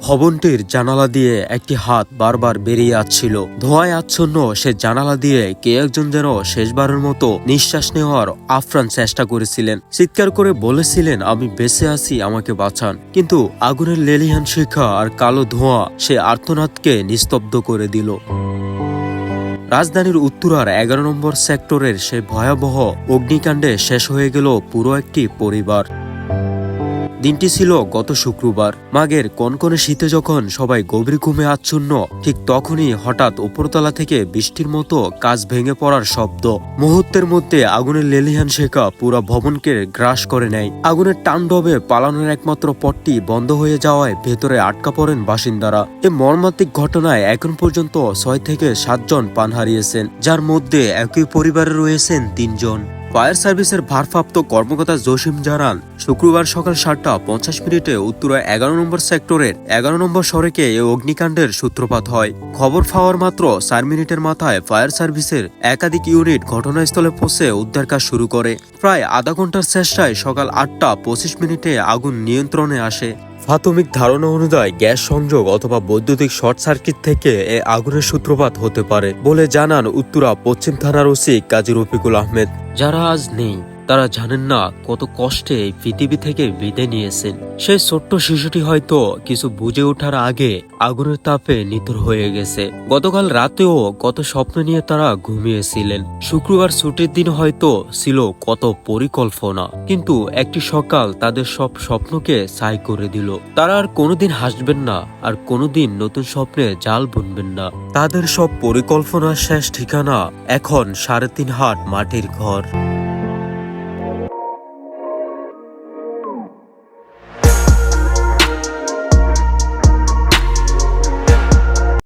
ভবনটির জানালা দিয়ে একটি হাত বারবার বেরিয়ে আসছিল। ধোঁয়ায় আচ্ছন্ন সে জানালা দিয়ে কে একজন যেন শেষবারের মতো নিঃশ্বাস নেওয়ার আপ্রাণ চেষ্টা করেছিলেন। চিৎকার করে বলেছিলেন, আমি বেঁচে আছি, আমাকে বাঁচান। কিন্তু আগুনের লেলিহান শিখা আর কালো ধোঁয়া সে আর্তনাদকে নিস্তব্ধ করে দিল। রাজধানীর উত্তরার ১১ নম্বর সেক্টরের সেই ভয়াবহ অগ্নিকাণ্ডে শেষ হয়ে গেল পুরো একটি পরিবার। দিনটি ছিল গত শুক্রবার। মাঘের কনকনে শীতে যখন সবাই গভীর ঘুমে আচ্ছন্ন, ঠিক তখনই হঠাৎ উপরতলা থেকে বৃষ্টির মতো কাঁচ ভেঙে পড়ার শব্দ। মুহূর্তের মধ্যে আগুনের লেলিহান শেখা পুরো ভবনকে গ্রাস করে নেয়। আগুনের তাণ্ডবে পালানোর একমাত্র পথটি বন্ধ হয়ে যাওয়ায় ভেতরে আটকা পড়েন বাসিন্দারা। এই মর্মান্তিক ঘটনায় এখন পর্যন্ত ৬ থেকে ৭ জন প্রাণ হারিয়েছেন, যার মধ্যে একই পরিবারে রয়েছেন ৩ জন। ফায়ার সার্ভিসের ভারপ্রাপ্ত কর্মকর্তা জসিম জানান, শুক্রবার সকাল ৭টা৫০ উত্তরা ১১ নম্বর সেক্টরের ১১ নম্বর সড়কে এই অগ্নিকাণ্ডের সূত্রপাত হয়। খবর পাওয়ার মাত্র ৪ মিনিটের মাথায় ফায়ার সার্ভিসের একাধিক ইউনিট ঘটনাস্থলে পৌঁছে উদ্ধার কাজ শুরু করে। প্রায় আধা ঘন্টার চেষ্টায় সকাল ৮টা২৫ আগুন নিয়ন্ত্রণে আসে। প্রাথমিক ধারণা অনুযায়ী গ্যাস সংযোগ অথবা বৈদ্যুতিক শর্ট সার্কিট থেকে এ আগুনের সূত্রপাত হতে পারে বলে জানান উত্তরা পশ্চিম থানার ওসি কাজী রফিকুল আহমেদ। যারা আজ নেই তারা জানেন না কত কষ্টে এই পৃথিবী থেকে বিদায় নিয়েছেন। সেই ছোট্ট শিশুটি হয়তো কিছু বুঝে ওঠার আগে আগুনের তাপে নিথর হয়ে গেছে। গতকাল রাতেও কত স্বপ্ন নিয়ে তারা ঘুমিয়েছিলেন। শুক্রবার ছুটির দিন হয়তো ছিল কত পরিকল্পনা, কিন্তু একটি সকাল তাদের সব স্বপ্নকে ছাই করে দিল। তারা আর কোনোদিন হাসবেন না, আর কোনোদিন নতুন স্বপ্নে জাল বুনবেন না। তাদের সব পরিকল্পনার শেষ ঠিকানা এখন ৩.৫ হাত মাটির ঘর।